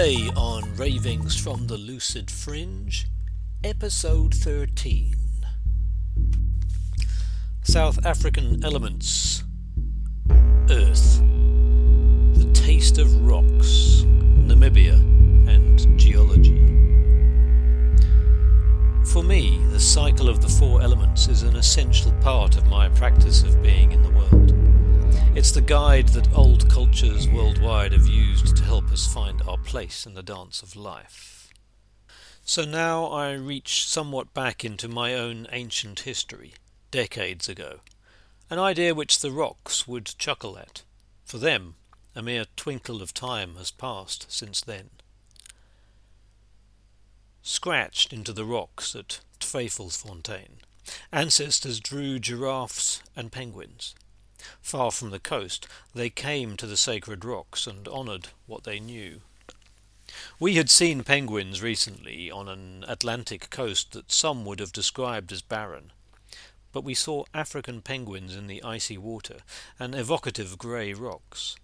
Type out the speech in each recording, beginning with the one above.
Today on Ravings from the Lucid Fringe, Episode 13. South African Elements, Earth, the Taste of Rocks, Namibia, and Geology. For me, the cycle of the four elements is an essential part of my practice of being in the world. It's the guide that old cultures worldwide have used to help us find our place in the dance of life. So now I reach somewhat back into my own ancient history, decades ago, an idea which the rocks would chuckle at. For them, a mere twinkle of time has passed since then. Scratched into the rocks at Tweefelsfontein, ancestors drew giraffes and penguins. Far from the coast, they came to the sacred rocks and honoured what they knew. We had seen penguins recently on an Atlantic coast that some would have described as barren, but we saw African penguins in the icy water and evocative grey rocks.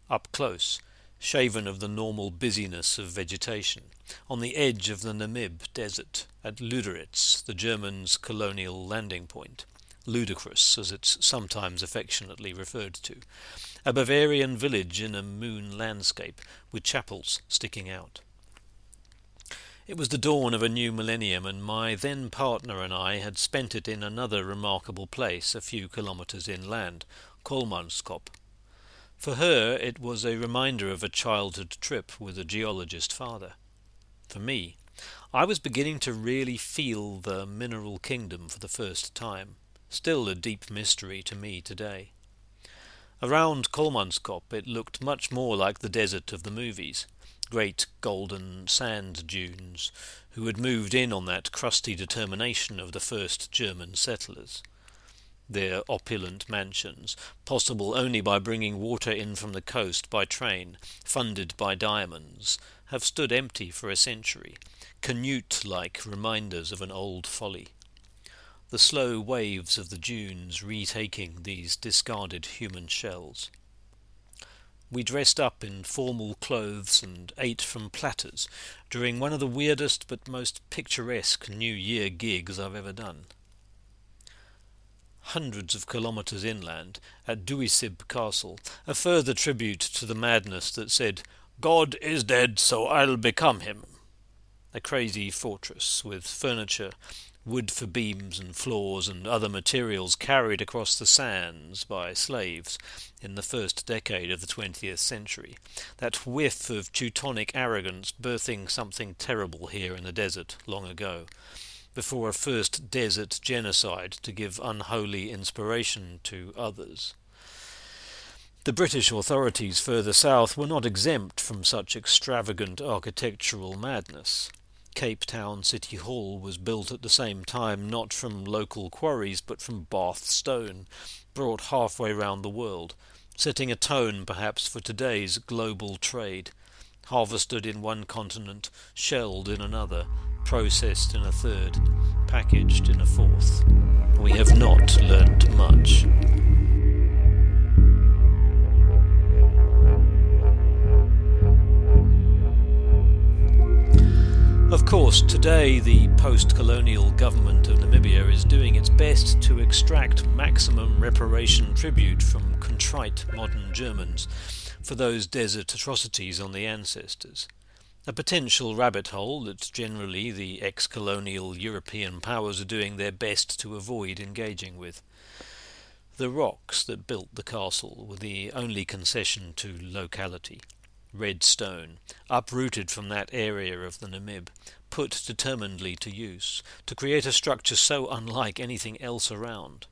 Up close, shaven of the normal busyness of vegetation, on the edge of the Namib desert at Luderitz, the Germans' colonial landing point. Ludicrous, as it's sometimes affectionately referred to, a Bavarian village in a moon landscape with chapels sticking out. It was the dawn of a new millennium, and my then partner and I had spent it in another remarkable place a few kilometres inland, Kolmanskop. For her it was a reminder of a childhood trip with a geologist father. For me, I was beginning to really feel the mineral kingdom for the first time. Still a deep mystery to me today. Around Kolmanskop it looked much more like the desert of the movies, great golden sand dunes, who had moved in on that crusty determination of the first German settlers. Their opulent mansions, possible only by bringing water in from the coast by train, funded by diamonds, have stood empty for a century, Canute-like reminders of an old folly. The slow waves of the dunes retaking these discarded human shells. We dressed up in formal clothes and ate from platters during one of the weirdest but most picturesque New Year gigs I've ever done. Hundreds of kilometres inland, at Duisib Castle, a further tribute to the madness that said, "God is dead, so I'll become him." A crazy fortress with furniture, wood for beams and floors and other materials carried across the sands by slaves in the first decade of the 20th century, that whiff of Teutonic arrogance birthing something terrible here in the desert long ago, before a first desert genocide to give unholy inspiration to others. The British authorities further south were not exempt from such extravagant architectural madness. Cape Town City Hall was built at the same time not from local quarries but from Bath stone, brought halfway round the world, setting a tone perhaps for today's global trade, harvested in one continent, shelled in another, processed in a third, packaged in a fourth. We have not learnt much. Of course, today the post-colonial government of Namibia is doing its best to extract maximum reparation tribute from contrite modern Germans for those desert atrocities on the ancestors. A potential rabbit hole that generally the ex-colonial European powers are doing their best to avoid engaging with. The rocks that built the castle were the only concession to locality. Red stone, uprooted from that area of the Namib, put determinedly to use, to create a structure so unlike anything else around.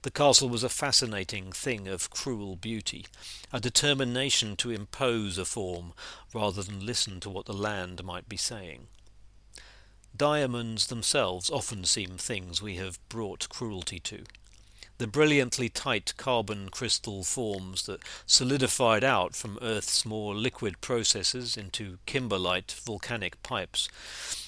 The castle was a fascinating thing of cruel beauty, a determination to impose a form rather than listen to what the land might be saying. Diamonds themselves often seem things we have brought cruelty to. The brilliantly tight carbon crystal forms that solidified out from Earth's more liquid processes into kimberlite volcanic pipes,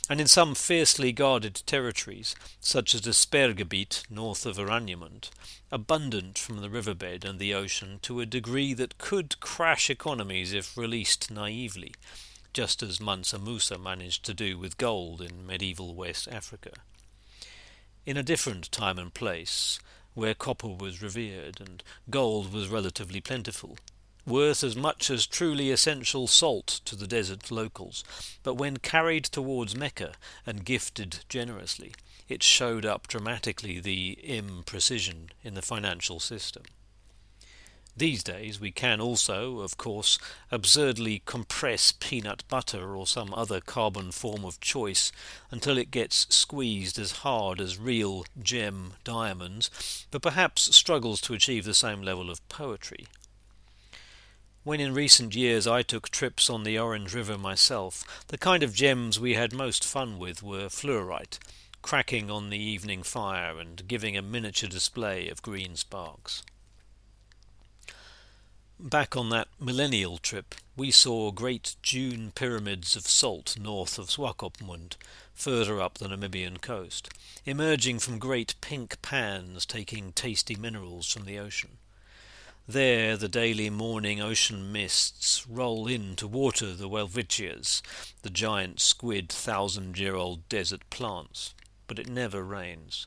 and in some fiercely guarded territories, such as the Sperrgebiet north of Arrangement, abundant from the riverbed and the ocean to a degree that could crash economies if released naively, just as Mansa Musa managed to do with gold in medieval West Africa. In a different time and place, where copper was revered and gold was relatively plentiful, worth as much as truly essential salt to the desert locals, but when carried towards Mecca and gifted generously, it showed up dramatically the imprecision in the financial system. These days we can also, of course, absurdly compress peanut butter or some other carbon form of choice until it gets squeezed as hard as real gem diamonds, but perhaps struggles to achieve the same level of poetry. When in recent years I took trips on the Orange River myself, the kind of gems we had most fun with were fluorite, cracking on the evening fire and giving a miniature display of green sparks. Back on that millennial trip, we saw great dune pyramids of salt north of Swakopmund, further up the Namibian coast, emerging from great pink pans taking tasty minerals from the ocean. There the daily morning ocean mists roll in to water the welwitschias, the giant squid 1,000-year-old desert plants, but it never rains.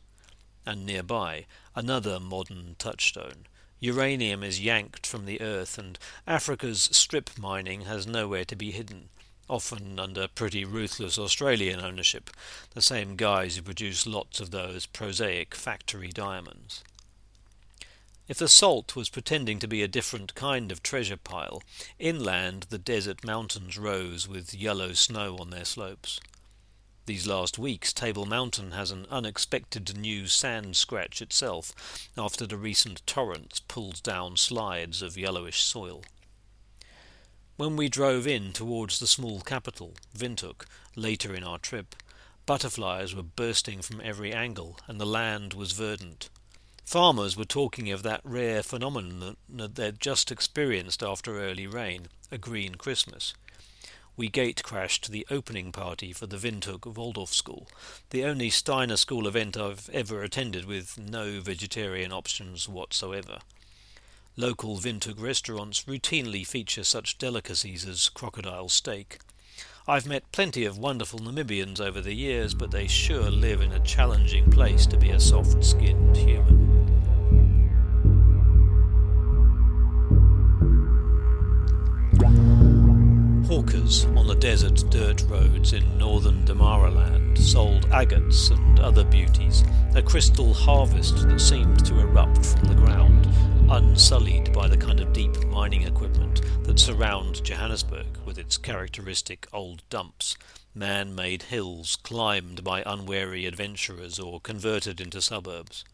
And nearby, another modern touchstone. Uranium is yanked from the earth, and Africa's strip mining has nowhere to be hidden, often under pretty ruthless Australian ownership, the same guys who produce lots of those prosaic factory diamonds. If the salt was pretending to be a different kind of treasure pile, inland the desert mountains rose with yellow snow on their slopes. These last weeks Table Mountain has an unexpected new sand scratch itself after the recent torrents pulled down slides of yellowish soil. When we drove in towards the small capital, Windhoek, later in our trip, butterflies were bursting from every angle and the land was verdant. Farmers were talking of that rare phenomenon that they'd just experienced after early rain, a green Christmas. We gate-crashed the opening party for the Windhoek Waldorf School, the only Steiner School event I've ever attended with no vegetarian options whatsoever. Local Windhoek restaurants routinely feature such delicacies as crocodile steak. I've met plenty of wonderful Namibians over the years, but they sure live in a challenging place to be a soft-skinned human. Hawkers on the desert dirt roads in northern Damaraland sold agates and other beauties, a crystal harvest that seemed to erupt from the ground, unsullied by the kind of deep mining equipment that surround Johannesburg with its characteristic old dumps, man-made hills climbed by unwary adventurers or converted into suburbs.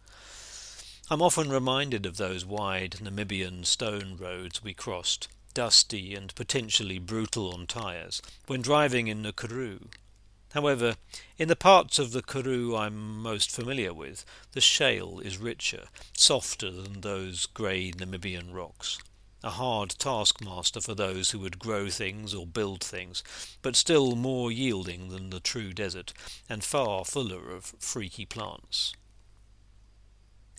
I'm often reminded of those wide Namibian stone roads we crossed, dusty and potentially brutal on tyres, when driving in the Karoo. However, in the parts of the Karoo I'm most familiar with, the shale is richer, softer than those grey Namibian rocks. A hard taskmaster for those who would grow things or build things, but still more yielding than the true desert, and far fuller of freaky plants.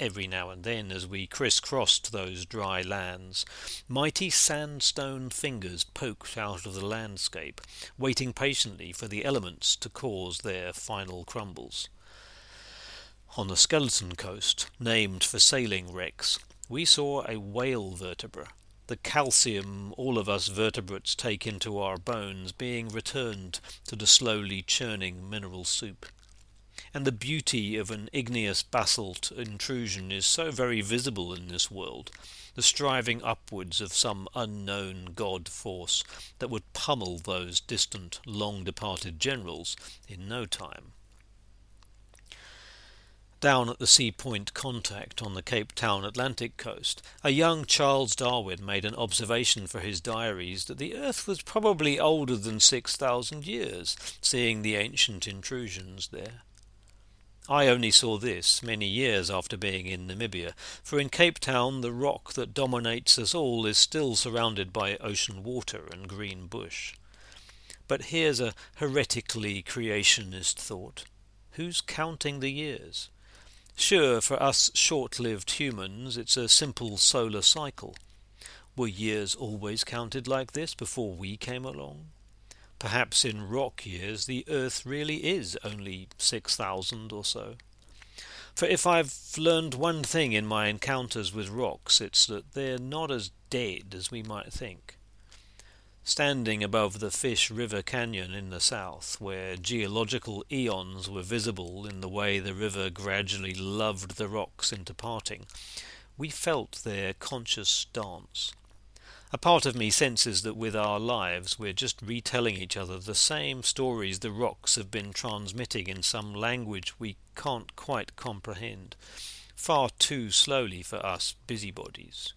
Every now and then, as we criss-crossed those dry lands, mighty sandstone fingers poked out of the landscape, waiting patiently for the elements to cause their final crumbles. On the Skeleton Coast, named for sailing wrecks, we saw a whale vertebra, the calcium all of us vertebrates take into our bones being returned to the slowly churning mineral soup. And the beauty of an igneous basalt intrusion is so very visible in this world, the striving upwards of some unknown god force that would pummel those distant, long-departed generals in no time. Down at the Sea Point Contact on the Cape Town Atlantic coast, a young Charles Darwin made an observation for his diaries that the Earth was probably older than 6,000 years, seeing the ancient intrusions there. I only saw this many years after being in Namibia, for in Cape Town the rock that dominates us all is still surrounded by ocean water and green bush. But here's a heretically creationist thought. Who's counting the years? Sure, for us short-lived humans it's a simple solar cycle. Were years always counted like this before we came along? Perhaps in rock years the Earth really is only 6,000 or so. For if I've learned one thing in my encounters with rocks, it's that they're not as dead as we might think. Standing above the Fish River Canyon in the south, where geological eons were visible in the way the river gradually loved the rocks into parting, we felt their conscious dance. A part of me senses that with our lives we're just retelling each other the same stories the rocks have been transmitting in some language we can't quite comprehend, far too slowly for us busybodies.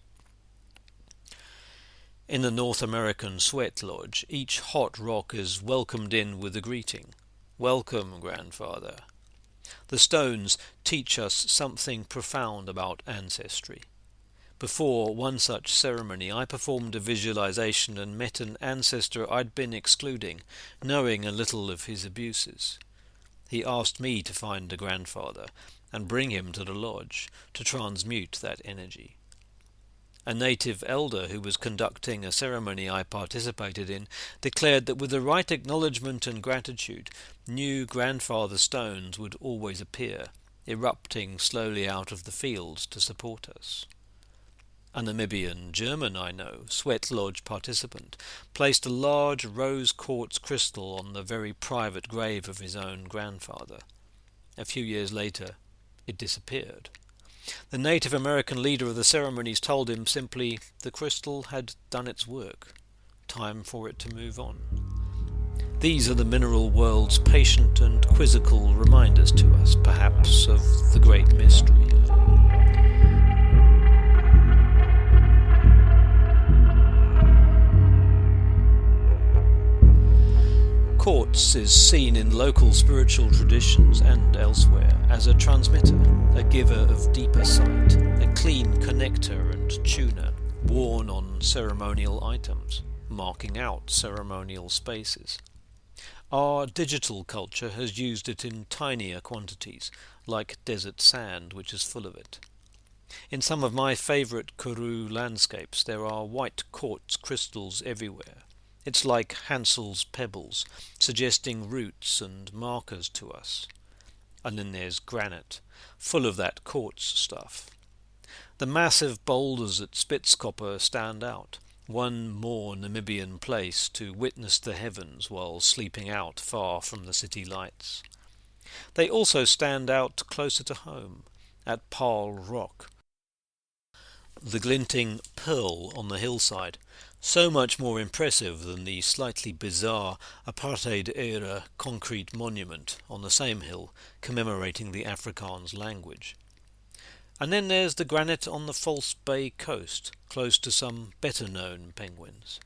In the North American sweat lodge, each hot rock is welcomed in with a greeting. Welcome, grandfather. The stones teach us something profound about ancestry. Before one such ceremony, I performed a visualization and met an ancestor I'd been excluding, knowing a little of his abuses. He asked me to find a grandfather and bring him to the lodge to transmute that energy. A native elder who was conducting a ceremony I participated in declared that with the right acknowledgement and gratitude, new grandfather stones would always appear, erupting slowly out of the fields to support us. A Namibian German I know, sweat lodge participant, placed a large rose quartz crystal on the very private grave of his own grandfather. A few years later, it disappeared. The Native American leader of the ceremonies told him simply the crystal had done its work. Time for it to move on. These are the mineral world's patient and quizzical reminders to us, perhaps, of the great mystery. Quartz is seen in local spiritual traditions and elsewhere as a transmitter, a giver of deeper sight, a clean connector and tuner, worn on ceremonial items, marking out ceremonial spaces. Our digital culture has used it in tinier quantities, like desert sand, which is full of it. In some of my favourite Karoo landscapes there are white quartz crystals everywhere. It's like Hansel's pebbles, suggesting roots and markers to us. And then there's granite, full of that quartz stuff. The massive boulders at Spitzkoppe stand out, one more Namibian place to witness the heavens while sleeping out far from the city lights. They also stand out closer to home, at Paarl Rock, the glinting pearl on the hillside, so much more impressive than the slightly bizarre apartheid-era concrete monument on the same hill commemorating the Afrikaans language. And then there's the granite on the False Bay coast, close to some better-known penguins.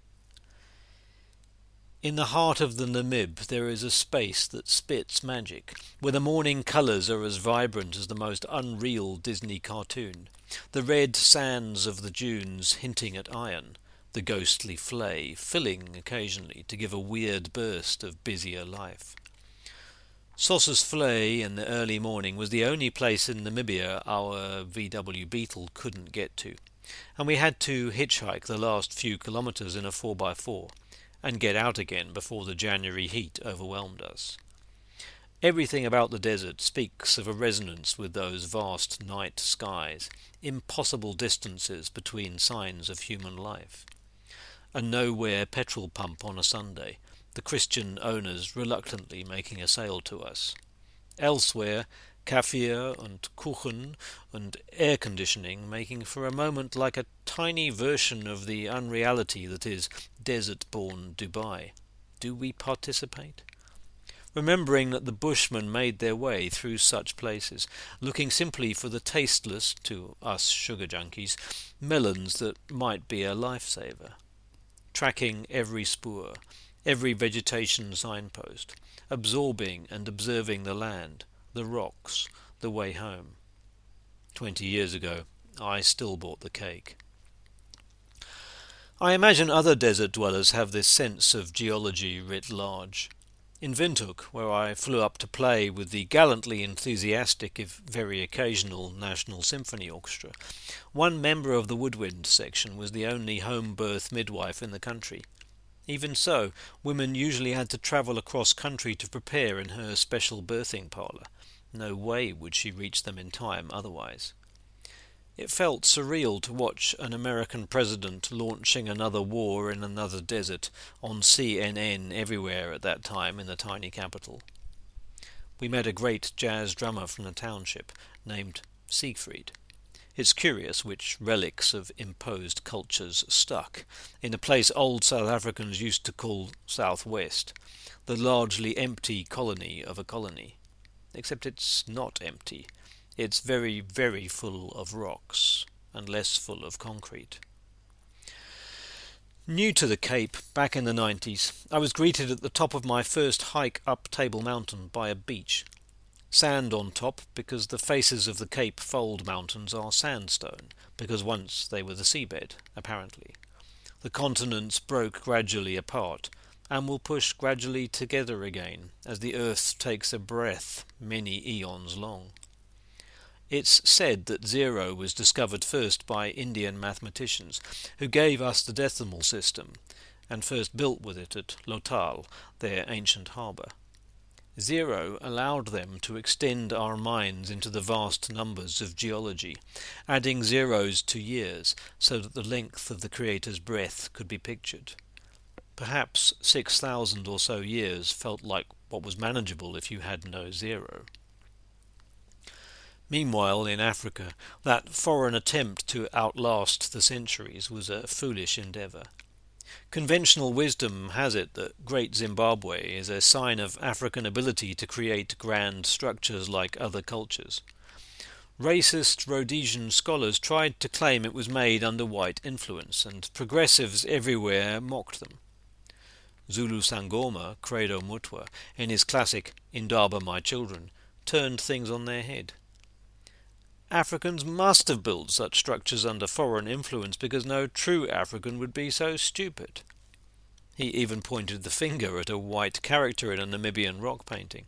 In the heart of the Namib there is a space that spits magic, where the morning colours are as vibrant as the most unreal Disney cartoon, the red sands of the dunes hinting at iron, the ghostly flay filling occasionally to give a weird burst of busier life. Sossus Flay in the early morning was the only place in Namibia our VW Beetle couldn't get to, and we had to hitchhike the last few kilometres in a 4x4 and get out again before the January heat overwhelmed us. Everything about the desert speaks of a resonance with those vast night skies, impossible distances between signs of human life. A nowhere petrol pump on a Sunday, the Christian owners reluctantly making a sale to us. Elsewhere, Kaffir and Kuchen and air conditioning making for a moment like a tiny version of the unreality that is desert-born Dubai. Do we participate? Remembering that the Bushmen made their way through such places, looking simply for the tasteless, to us sugar junkies, melons that might be a lifesaver. Tracking every spoor, every vegetation signpost, absorbing and observing the land, the rocks, the way home. 20 years ago, I still bought the cake. I imagine other desert dwellers have this sense of geology writ large. In Windhoek, where I flew up to play with the gallantly enthusiastic, if very occasional, National Symphony Orchestra, one member of the woodwind section was the only home birth midwife in the country. Even so, women usually had to travel across country to prepare in her special birthing parlour. No way would she reach them in time otherwise. It felt surreal to watch an American president launching another war in another desert on CNN everywhere at that time in the tiny capital. We met a great jazz drummer from the township named Siegfried. It's curious which relics of imposed cultures stuck in a place old South Africans used to call Southwest, the largely empty colony of a colony. Except it's not empty. It's very, very full of rocks, and less full of concrete. New to the Cape, back in the 90s, I was greeted at the top of my first hike up Table Mountain by a beach. Sand on top, because the faces of the Cape Fold Mountains are sandstone, because once they were the seabed, apparently. The continents broke gradually apart, and will push gradually together again, as the earth takes a breath many eons long. It's said that zero was discovered first by Indian mathematicians, who gave us the decimal system, and first built with it at Lothal, their ancient harbour. Zero allowed them to extend our minds into the vast numbers of geology, adding zeros to years, so that the length of the Creator's breath could be pictured. Perhaps 6,000 or so years felt like what was manageable if you had no zero. Meanwhile, in Africa, that foreign attempt to outlast the centuries was a foolish endeavour. Conventional wisdom has it that Great Zimbabwe is a sign of African ability to create grand structures like other cultures. Racist Rhodesian scholars tried to claim it was made under white influence, and progressives everywhere mocked them. Zulu Sangoma, Credo Mutwa, in his classic Indaba My Children, turned things on their head. Africans must have built such structures under foreign influence because no true African would be so stupid. He even pointed the finger at a white character in a Namibian rock painting.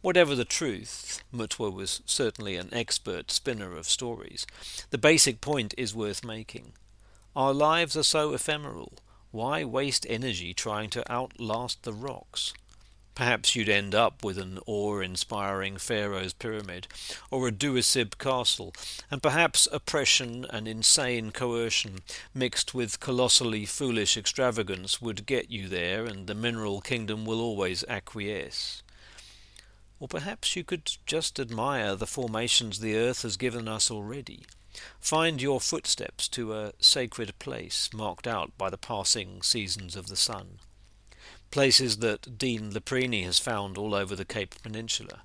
Whatever the truth, Mutwa was certainly an expert spinner of stories. The basic point is worth making. Our lives are so ephemeral. Why waste energy trying to outlast the rocks? Perhaps you'd end up with an awe-inspiring Pharaoh's pyramid, or a Duisib castle, and perhaps oppression and insane coercion mixed with colossally foolish extravagance would get you there, and the mineral kingdom will always acquiesce. Or perhaps you could just admire the formations the earth has given us already. Find your footsteps to a sacred place marked out by the passing seasons of the sun. Places that Dean Leprini has found all over the Cape Peninsula.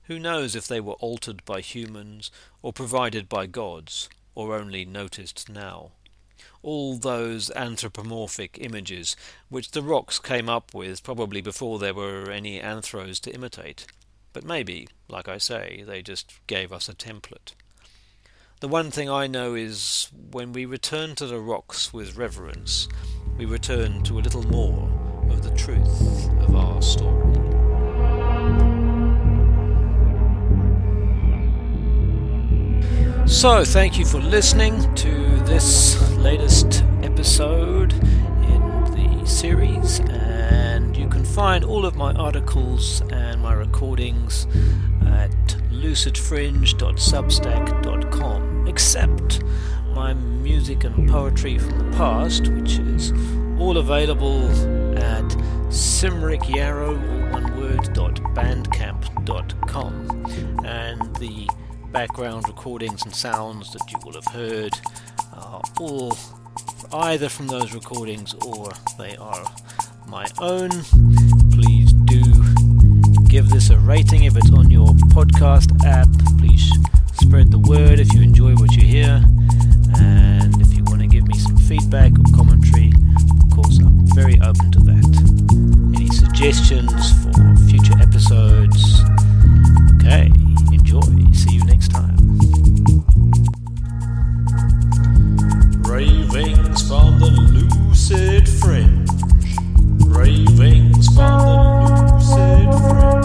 Who knows if they were altered by humans, or provided by gods, or only noticed now? All those anthropomorphic images which the rocks came up with probably before there were any anthros to imitate. But maybe, like I say, they just gave us a template. The one thing I know is, when we return to the rocks with reverence, we return to a little more of the truth of our story. So, thank you for listening to this latest episode in the series, and you can find all of my articles and my recordings at lucidfringe.substack.com, except my music and poetry from the past, which is all available at simrickyarrow.bandcamp.com, and the background recordings and sounds that you will have heard are all either from those recordings or they are my own. Please do give this a rating if it's on your podcast app. Please spread the word if you enjoy what you hear, and if you want to give me some feedback or commentary, of course I'm very open to that. Any suggestions for future episodes? Okay, enjoy. See you next time. Ravings from the Lucid Fringe. Ravings from the Lucid Fringe.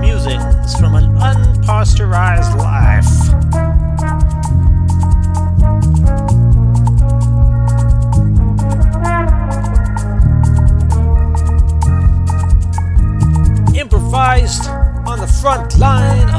Musings from an unpasteurized life. front line